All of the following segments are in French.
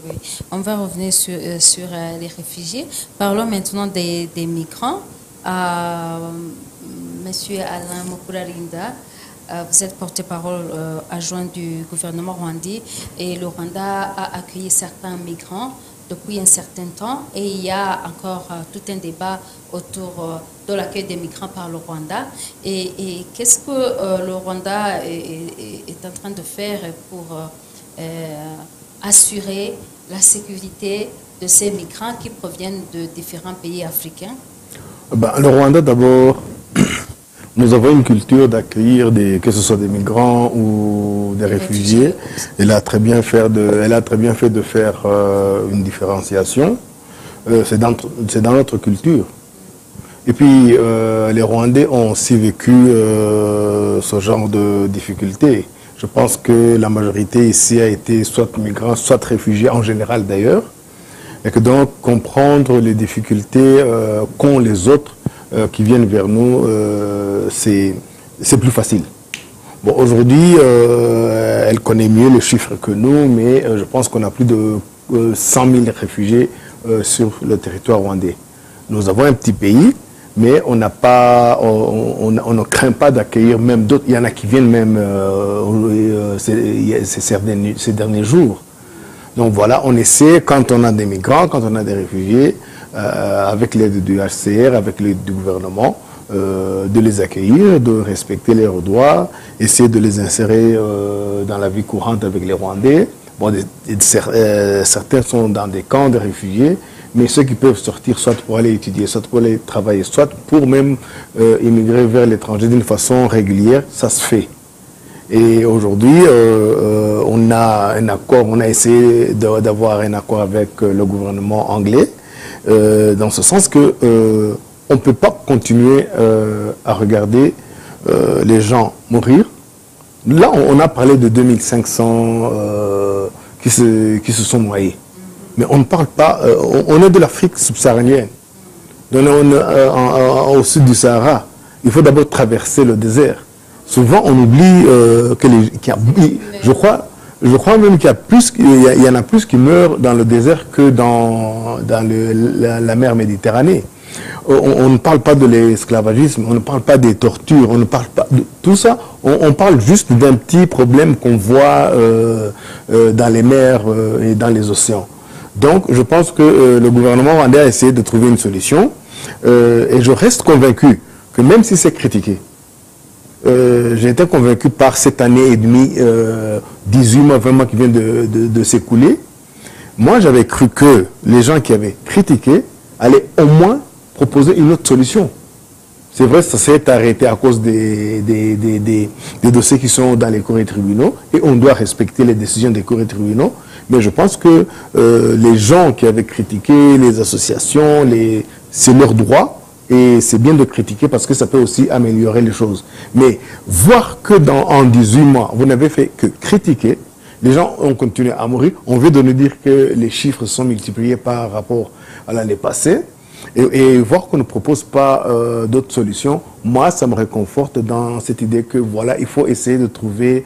Oui. On va revenir sur les réfugiés. Parlons maintenant des migrants. Monsieur Alain Mukurarinda, vous êtes porte-parole adjoint du gouvernement rwandais et le Rwanda a accueilli certains migrants depuis un certain temps et il y a encore tout un débat autour de l'accueil des migrants par le Rwanda. Et qu'est-ce que le Rwanda est en train de faire pour assurer la sécurité de ces migrants qui proviennent de différents pays africains? Le Rwanda, d'abord, nous avons une culture d'accueillir que ce soit des migrants ou des réfugiés. Elle a très bien fait de faire une différenciation. C'est dans notre culture. Et puis, les Rwandais ont aussi vécu ce genre de difficultés. Je pense que la majorité ici a été soit migrants, soit réfugiés, en général d'ailleurs. Et que donc, comprendre les difficultés qu'ont les autres qui viennent vers nous, c'est plus facile. Bon, aujourd'hui, elle connaît mieux les chiffres que nous, mais je pense qu'on a plus de 100 000 réfugiés sur le territoire rwandais. Nous avons un petit pays, mais on ne craint pas d'accueillir même d'autres. Il y en a qui viennent même ces derniers jours. Donc voilà, on essaie, quand on a des migrants, quand on a des réfugiés, avec l'aide du HCR, avec l'aide du gouvernement, de les accueillir, de respecter leurs droits, essayer de les insérer dans la vie courante avec les Rwandais. Bon, certains sont dans des camps de réfugiés, mais ceux qui peuvent sortir soit pour aller étudier, soit pour aller travailler, soit pour même immigrer vers l'étranger d'une façon régulière, ça se fait. Et aujourd'hui, on a un accord, on a essayé d'avoir un accord avec le gouvernement anglais, dans ce sens que on ne peut pas continuer à regarder les gens mourir. Là, on a parlé de 2500 qui se sont noyés. Mais on ne parle pas, on est de l'Afrique subsaharienne. Donc au sud du Sahara, il faut d'abord traverser le désert. Souvent, on oublie je crois même qu'il y en a plus qui meurent dans le désert que dans la mer Méditerranée. On ne parle pas de l'esclavagisme, on ne parle pas des tortures, on ne parle pas de tout ça. On parle juste d'un petit problème qu'on voit dans les mers et dans les océans. Donc, je pense que le gouvernement rwandais a essayé de trouver une solution. Et je reste convaincu que même si c'est critiqué, j'ai été convaincu par cette année et demie, 18 mois, 20 mois qui viennent de s'écouler. Moi, j'avais cru que les gens qui avaient critiqué allaient au moins proposer une autre solution. C'est vrai, ça s'est arrêté à cause des dossiers qui sont dans les cours et tribunaux, et on doit respecter les décisions des cours et tribunaux. Mais je pense que les gens qui avaient critiqué, les associations, c'est leur droit. Et c'est bien de critiquer parce que ça peut aussi améliorer les choses. Mais voir que en 18 mois, vous n'avez fait que critiquer, les gens ont continué à mourir. On veut de nous dire que les chiffres sont multipliés par rapport à l'année passée. Et voir qu'on ne propose pas d'autres solutions, moi, ça me réconforte dans cette idée que voilà, il faut essayer de trouver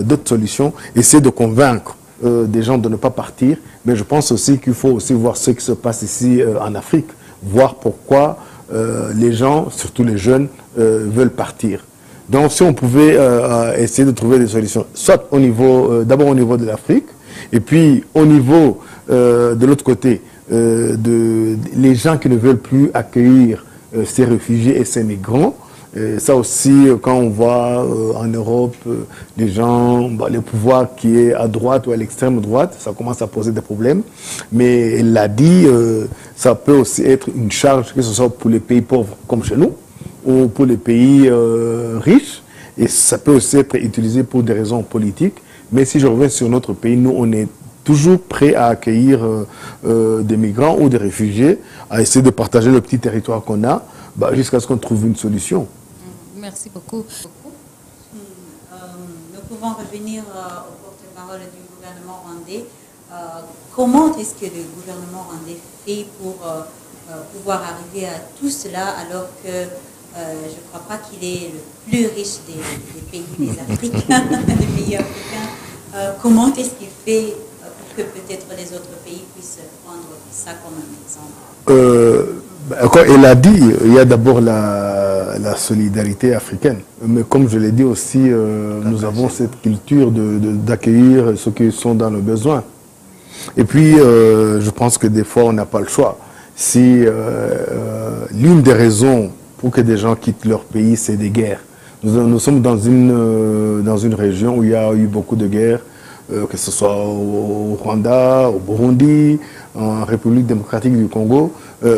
d'autres solutions, essayer de convaincre des gens de ne pas partir. Mais je pense aussi qu'il faut aussi voir ce qui se passe ici en Afrique, voir pourquoi les gens, surtout les jeunes, veulent partir. Donc si on pouvait essayer de trouver des solutions, soit au niveau, d'abord au niveau de l'Afrique, et puis au niveau de l'autre côté, les gens qui ne veulent plus accueillir ces réfugiés et ces migrants. Ça aussi, quand on voit en Europe les gens, le pouvoir qui est à droite ou à l'extrême droite, ça commence à poser des problèmes. Mais elle l'a dit, ça peut aussi être une charge, que ce soit pour les pays pauvres comme chez nous, ou pour les pays riches. Et ça peut aussi être utilisé pour des raisons politiques. Mais si je reviens sur notre pays, nous, on est toujours prêt à accueillir des migrants ou des réfugiés, à essayer de partager le petit territoire qu'on a, jusqu'à ce qu'on trouve une solution. Merci beaucoup. Nous pouvons revenir au porte-parole du gouvernement rwandais. Comment est-ce que le gouvernement rwandais fait pour pouvoir arriver à tout cela alors que je ne crois pas qu'il est le plus riche des pays des Africains, des pays africains. Comment est-ce qu'il fait pour que peut-être les autres pays puissent prendre ça comme un exemple? Quand elle a dit, il y a d'abord la solidarité africaine. Mais comme je l'ai dit aussi, nous avons cette culture d'accueillir ceux qui sont dans le besoin. Et puis, je pense que des fois, on n'a pas le choix. Si l'une des raisons pour que des gens quittent leur pays, c'est des guerres. Nous sommes dans une région où il y a eu beaucoup de guerres, que ce soit au Rwanda, au Burundi, en République démocratique du Congo.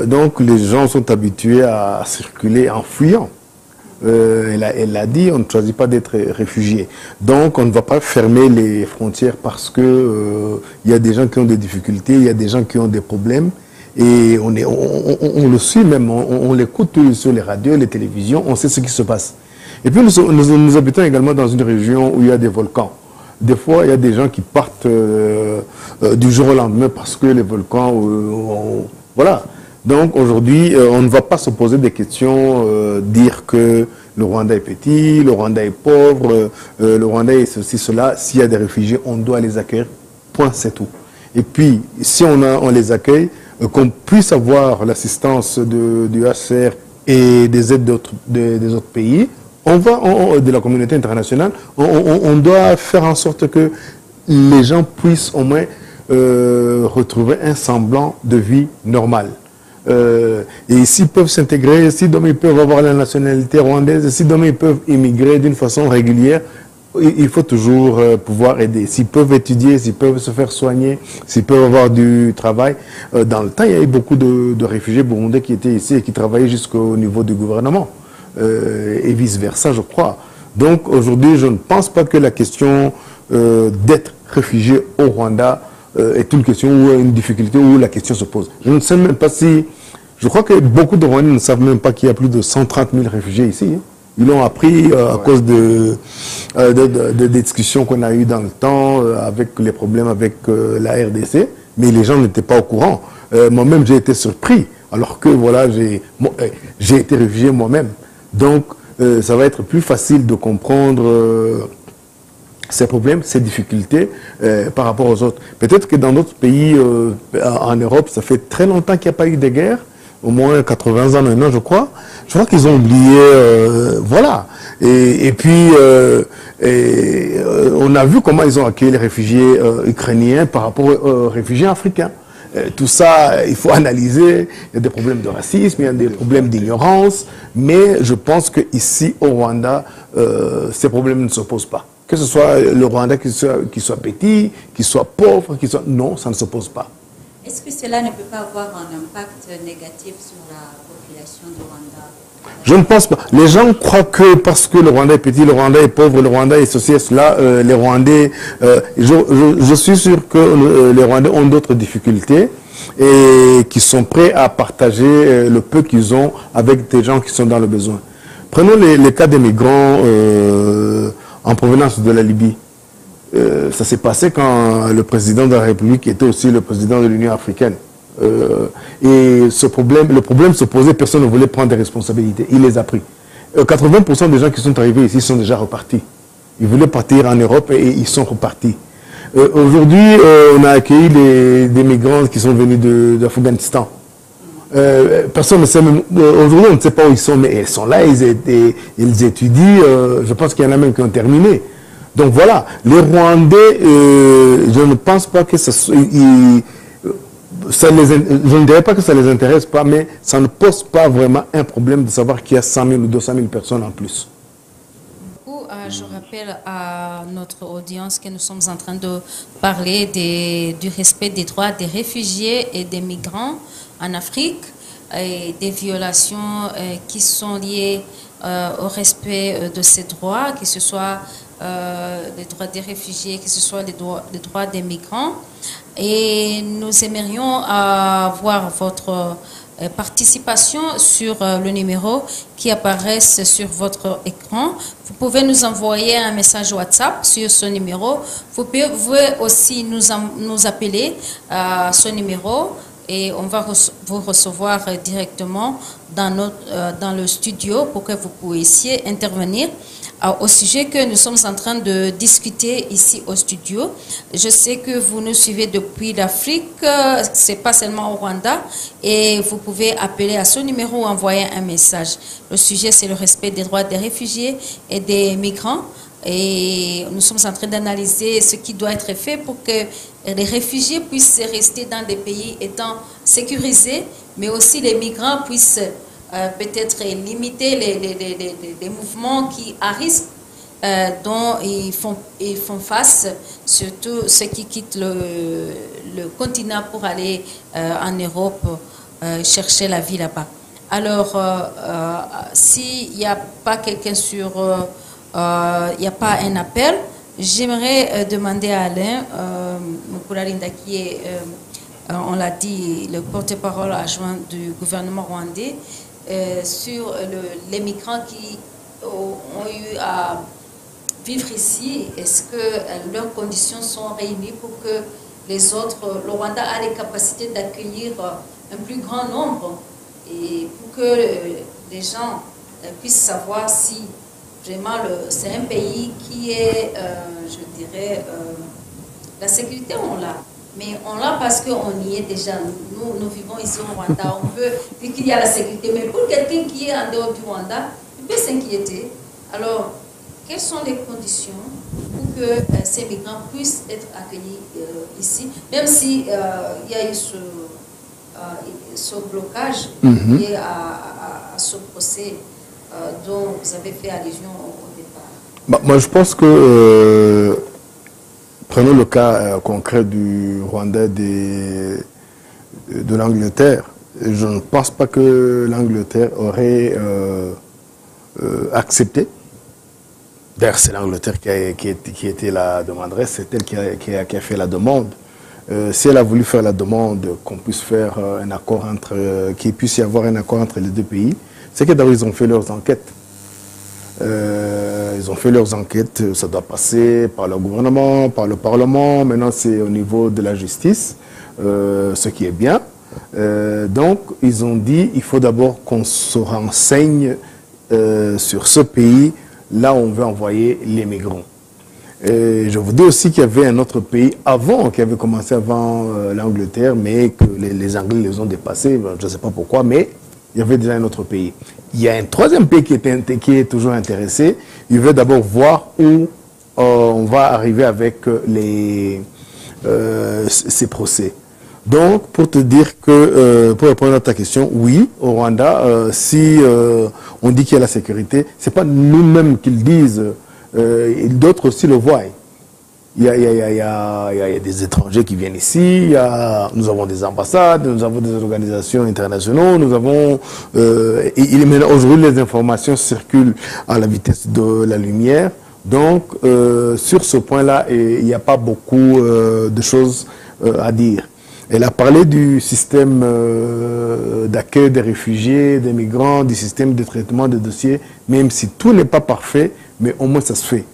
Donc les gens sont habitués à circuler en fuyant. Elle a dit, on ne choisit pas d'être réfugié. Donc on ne va pas fermer les frontières parce que il y a des gens qui ont des difficultés, il y a des gens qui ont des problèmes. Et on le suit même, on l'écoute sur les radios, les télévisions, on sait ce qui se passe. Et puis nous habitons également dans une région où il y a des volcans. Des fois, il y a des gens qui partent du jour au lendemain parce que les volcans... voilà. Donc aujourd'hui, on ne va pas se poser des questions, dire que le Rwanda est petit, le Rwanda est pauvre, le Rwanda est ceci, cela. S'il y a des réfugiés, on doit les accueillir. Point, c'est tout. Et puis, si on les accueille, qu'on puisse avoir l'assistance du HCR et des aides des autres pays, de la communauté internationale, on doit faire en sorte que les gens puissent au moins retrouver un semblant de vie normale. Et s'ils peuvent s'intégrer, si demain ils peuvent avoir la nationalité rwandaise, si demain ils peuvent immigrer d'une façon régulière, il faut toujours pouvoir aider. S'ils peuvent étudier, s'ils peuvent se faire soigner, s'ils peuvent avoir du travail. Dans le temps, il y a eu beaucoup de réfugiés burundais qui étaient ici et qui travaillaient jusqu'au niveau du gouvernement. Et vice-versa, je crois. Donc aujourd'hui, je ne pense pas que la question d'être réfugié au Rwanda est une question ou une difficulté où la question se pose. Je ne sais même pas si... Je crois que beaucoup de Rwandais ne savent même pas qu'il y a plus de 130 000 réfugiés ici. Hein. Ils l'ont appris à cause des discussions qu'on a eues dans le temps, avec les problèmes avec la RDC, mais les gens n'étaient pas au courant. Moi-même, j'ai été surpris, alors que voilà, j'ai été réfugié moi-même. Donc, ça va être plus facile de comprendre ces problèmes, ces difficultés par rapport aux autres. Peut-être que dans d'autres pays en Europe, ça fait très longtemps qu'il n'y a pas eu de guerre, au moins 80 ans maintenant, je crois. Je crois qu'ils ont oublié, voilà. Et puis, on a vu comment ils ont accueilli les réfugiés ukrainiens par rapport aux réfugiés africains. Tout ça, il faut analyser. Il y a des problèmes de racisme, il y a des problèmes d'ignorance. Mais je pense qu'ici, au Rwanda, ces problèmes ne se posent pas. Que ce soit le Rwanda qui soit petit, qui soit pauvre, qui soit... Non, ça ne se pose pas. Est-ce que cela ne peut pas avoir un impact négatif sur la population du Rwanda? Je ne pense pas. Les gens croient que parce que le Rwanda est petit, le Rwanda est pauvre, le Rwanda est ceci et cela, les Rwandais... je suis sûr que les Rwandais ont d'autres difficultés et qui sont prêts à partager le peu qu'ils ont avec des gens qui sont dans le besoin. Prenons les cas des migrants en provenance de la Libye. Ça s'est passé quand le président de la République était aussi le président de l'Union africaine. Et le problème se posait, personne ne voulait prendre des responsabilités. Il les a pris. 80% des gens qui sont arrivés ici sont déjà repartis. Ils voulaient partir en Europe et ils sont repartis. Aujourd'hui, on a accueilli des migrants qui sont venus d'Afghanistan. Personne ne sait même... Aujourd'hui, on ne sait pas où ils sont, mais ils sont là, ils étudient. Je pense qu'il y en a même qui ont terminé. Donc voilà, les Rwandais, je ne pense pas que je ne dirais pas que ça ne les intéresse pas, mais ça ne pose pas vraiment un problème de savoir qu'il y a 100 000 ou 200 000 personnes en plus. Je rappelle à notre audience que nous sommes en train de parler du respect des droits des réfugiés et des migrants en Afrique et des violations qui sont liées au respect de ces droits, que ce soit les droits des réfugiés, que ce soit les droits des migrants. Et nous aimerions avoir votre participation sur le numéro qui apparaît sur votre écran. Vous pouvez nous envoyer un message WhatsApp sur ce numéro. Vous pouvez aussi nous appeler à ce numéro et on va vous recevoir directement dans le studio pour que vous puissiez intervenir au sujet que nous sommes en train de discuter ici au studio. Je sais que vous nous suivez depuis l'Afrique, c'est pas seulement au Rwanda, et vous pouvez appeler à ce numéro ou envoyer un message. Le sujet, c'est le respect des droits des réfugiés et des migrants. Et nous sommes en train d'analyser ce qui doit être fait pour que les réfugiés puissent rester dans des pays étant sécurisés, mais aussi les migrants puissent peut-être limiter les mouvements qui à risque dont ils font face, surtout ceux qui quittent le continent pour aller en Europe chercher la vie là-bas. Alors, s'il n'y a pas quelqu'un sur... il n'y a pas un appel, j'aimerais demander à Alain Mukurarinda, qui est, on l'a dit, le porte-parole adjoint du gouvernement rwandais, sur les migrants qui ont eu à vivre ici. Est-ce que leurs conditions sont réunies pour que les autres, le Rwanda a les capacités d'accueillir un plus grand nombre et pour que les gens puissent savoir si vraiment c'est un pays qui est, je dirais, la sécurité on l'a. Mais on l'a parce qu'on y est déjà. Nous vivons ici au Rwanda. On peut dire qu'il y a la sécurité. Mais pour quelqu'un qui est en dehors du Rwanda, il peut s'inquiéter. Alors, quelles sont les conditions pour que ces migrants puissent être accueillis ici, même s'il y a eu ce blocage lié à ce procès dont vous avez fait allusion au départ? Bah, moi, je pense que... prenons le cas concret du Rwanda de l'Angleterre. Je ne pense pas que l'Angleterre aurait accepté. D'ailleurs, c'est l'Angleterre qui était la demanderesse, c'est elle qui a fait la demande. Si elle a voulu faire la demande, qu'on puisse faire un accord qu'il puisse y avoir un accord entre les deux pays, c'est que d'abord ils ont fait leurs enquêtes. Ils ont fait leurs enquêtes, ça doit passer par le gouvernement, par le Parlement, maintenant c'est au niveau de la justice, ce qui est bien. Donc ils ont dit il faut d'abord qu'on se renseigne sur ce pays, là où on veut envoyer les migrants. Et je vous dis aussi qu'il y avait un autre pays avant, qui avait commencé avant l'Angleterre, mais que les Anglais les ont dépassés, je ne sais pas pourquoi, mais il y avait déjà un autre pays. Il y a un troisième pays qui est toujours intéressé. Il veut d'abord voir où on va arriver avec ces procès. Donc, pour te dire que, pour répondre à ta question, oui, au Rwanda, si on dit qu'il y a la sécurité, ce n'est pas nous-mêmes qui le disent, d'autres aussi le voient. Il y a des étrangers qui viennent ici, nous avons des ambassades, nous avons des organisations internationales, nous avons... aujourd'hui, les informations circulent à la vitesse de la lumière. Donc, sur ce point-là, il n'y a pas beaucoup de choses à dire. Elle a parlé du système d'accueil des réfugiés, des migrants, du système de traitement des dossiers, même si tout n'est pas parfait, mais au moins ça se fait.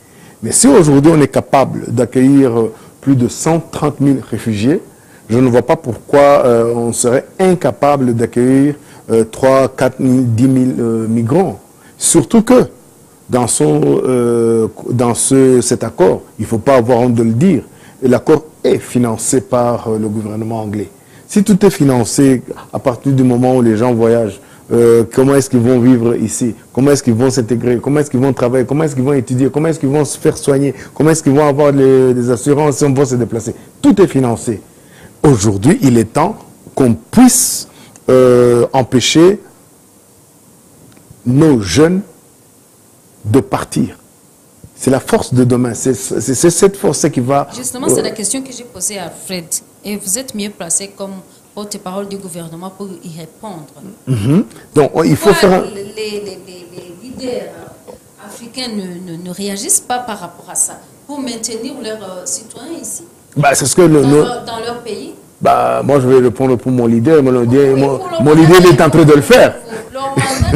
Mais si aujourd'hui on est capable d'accueillir plus de 130 000 réfugiés, je ne vois pas pourquoi on serait incapable d'accueillir 3, 4 000, 10 000 migrants. Surtout que dans cet accord, il ne faut pas avoir honte de le dire, l'accord est financé par le gouvernement anglais. Si tout est financé à partir du moment où les gens voyagent, comment est-ce qu'ils vont vivre ici? Comment est-ce qu'ils vont s'intégrer? Comment est-ce qu'ils vont travailler? Comment est-ce qu'ils vont étudier? Comment est-ce qu'ils vont se faire soigner? Comment est-ce qu'ils vont avoir des assurances si on va se déplacer? Tout est financé. Aujourd'hui, il est temps qu'on puisse empêcher nos jeunes de partir. C'est la force de demain. C'est cette force qui va... Justement, c'est la question que j'ai posée à Fred. Et vous êtes mieux placé comme porte-parole du gouvernement pour y répondre. Donc, il faut faire... Les leaders africains ne réagissent pas par rapport à ça pour maintenir leurs citoyens ici, bah, c'est ce que dans leur pays. Bah, moi, je vais répondre pour mon leader. Mon leader est en train de le faire. Le Rwanda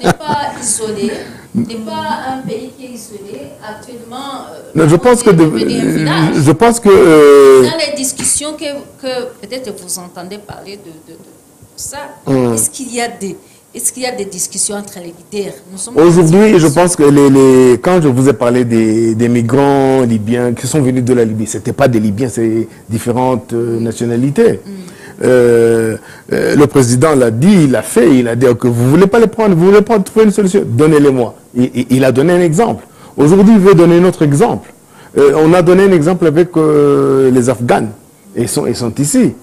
n'est pas isolé. N'est pas un pays qui est isolé. Actuellement, je pense que dans les discussions que peut-être vous entendez parler de ça, est-ce qu'il y a est-ce qu'il y a des discussions entre les leaders? Aujourd'hui, je pense que quand je vous ai parlé des migrants libyens qui sont venus de la Libye, ce n'étaient pas des Libyens, c'est différentes nationalités. Le président l'a dit, il a fait, il a dit que vous ne voulez pas les prendre, vous voulez pas trouver une solution, donnez-les-moi. Il a donné un exemple. Aujourd'hui, il veut donner un autre exemple. On a donné un exemple avec les Afghans. Ils sont ici.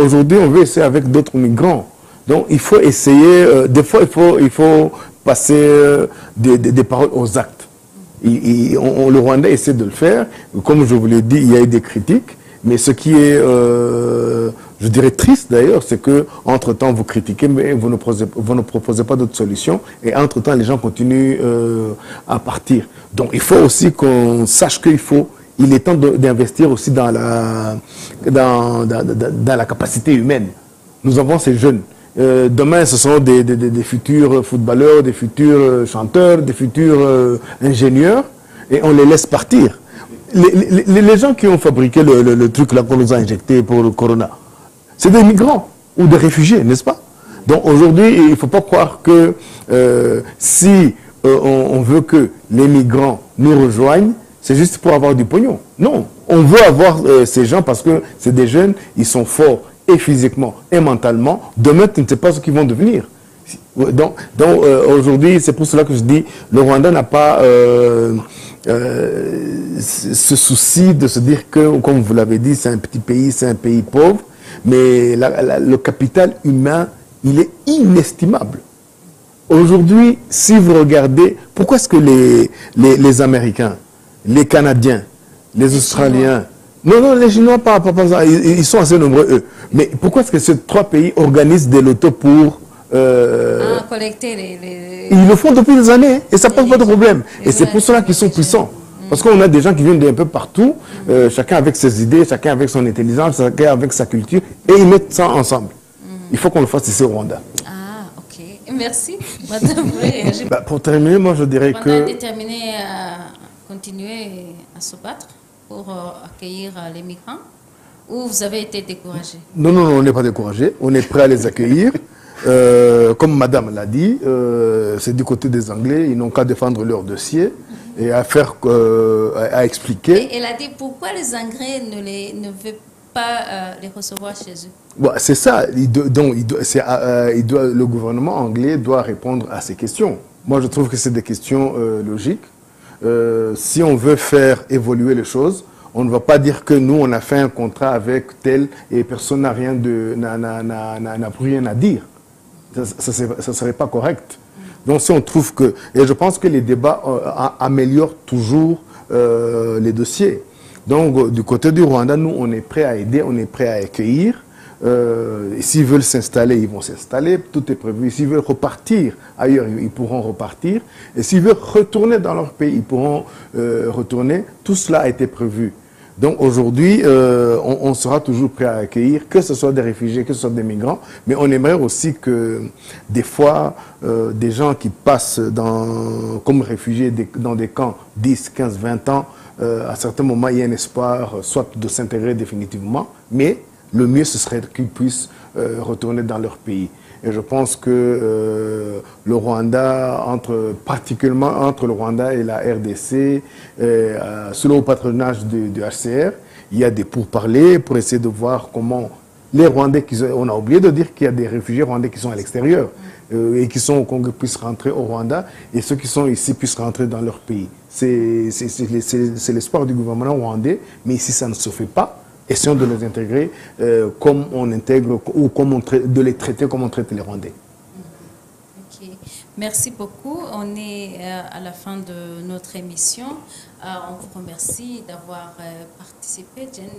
Aujourd'hui, on veut essayer avec d'autres migrants. Donc, il faut essayer, des fois, il faut passer des paroles aux actes. Le Rwanda essaie de le faire. Comme je vous l'ai dit, il y a eu des critiques. Mais ce qui est, je dirais, triste d'ailleurs, c'est que entre-temps, vous critiquez, mais vous ne proposez pas d'autres solutions. Et entre-temps, les gens continuent à partir. Donc, il faut aussi qu'on sache il est temps d'investir aussi dans la capacité humaine. Nous avons ces jeunes. Demain, ce sont des futurs footballeurs, des futurs chanteurs, des futurs ingénieurs, et on les laisse partir. Les gens qui ont fabriqué le truc là qu'on nous a injecté pour le corona, c'est des migrants ou des réfugiés, n'est-ce pas? Donc aujourd'hui, il ne faut pas croire que si on veut que les migrants nous rejoignent, c'est juste pour avoir du pognon. Non, on veut avoir ces gens parce que c'est des jeunes, ils sont forts et physiquement et mentalement. Demain, tu ne sais pas ce qu'ils vont devenir. Donc aujourd'hui, c'est pour cela que je dis, le Rwanda n'a pas ce souci de se dire que, comme vous l'avez dit, c'est un petit pays, c'est un pays pauvre, mais le capital humain, il est inestimable. Aujourd'hui, si vous regardez, pourquoi est-ce que les Américains, les Canadiens, les Australiens, non, les Chinois, pas ça, ils sont assez nombreux, eux. Mais pourquoi est-ce que ces trois pays organisent des lotos pour collecter les... Ils le font depuis des années et ça pose pas de problème. Et c'est pour cela qu'ils sont puissants. Parce qu'on a des gens qui viennent d'un peu partout, chacun avec ses idées, chacun avec son intelligence, chacun avec sa culture, et ils mettent ça ensemble. Il faut qu'on le fasse ici au Rwanda. Ah, ok. Merci. Madame, vous voulez réagir? Pour terminer, moi je dirais On que... est déterminé à continuer à se battre pour accueillir les migrants, ou vous avez été découragé? Non, on n'est pas découragé. On est prêt à les accueillir. Comme Madame l'a dit, c'est du côté des Anglais. Ils n'ont qu'à défendre leur dossier et à expliquer. Et elle a dit pourquoi les Anglais ne veulent pas les recevoir chez eux. Bon, c'est ça. Le gouvernement anglais doit répondre à ces questions. Moi, je trouve que c'est des questions logiques. Si on veut faire évoluer les choses, on ne va pas dire que nous, on a fait un contrat avec tel et personne n'a plus rien à dire. Ça ne serait pas correct. Donc si on trouve que... Et je pense que les débats améliorent toujours les dossiers. Donc du côté du Rwanda, nous, on est prêt à aider, on est prêt à accueillir. S'ils veulent s'installer, ils vont s'installer, tout est prévu. S'ils veulent repartir ailleurs, ils pourront repartir. Et s'ils veulent retourner dans leur pays, ils pourront retourner. Tout cela a été prévu. Donc aujourd'hui, on sera toujours prêt à accueillir, que ce soit des réfugiés, que ce soit des migrants. Mais on aimerait aussi que des fois, des gens qui passent comme réfugiés dans des camps 10, 15, 20 ans, à certains moments, il y a un espoir soit de s'intégrer définitivement, mais le mieux, ce serait qu'ils puissent retourner dans leur pays. Et je pense que le Rwanda, particulièrement entre le Rwanda et la RDC, sous le patronage du HCR, il y a des pourparlers pour essayer de voir comment les Rwandais, on a oublié de dire qu'il y a des réfugiés rwandais qui sont à l'extérieur et qui sont au Congo puissent rentrer au Rwanda et ceux qui sont ici puissent rentrer dans leur pays. C'est l'espoir du gouvernement rwandais, mais ici ça ne se fait pas. Essayons de les intégrer comme on intègre ou de les traiter comme on traite les Rwandais. Okay. Merci beaucoup. On est à la fin de notre émission. On vous remercie d'avoir participé, Jen.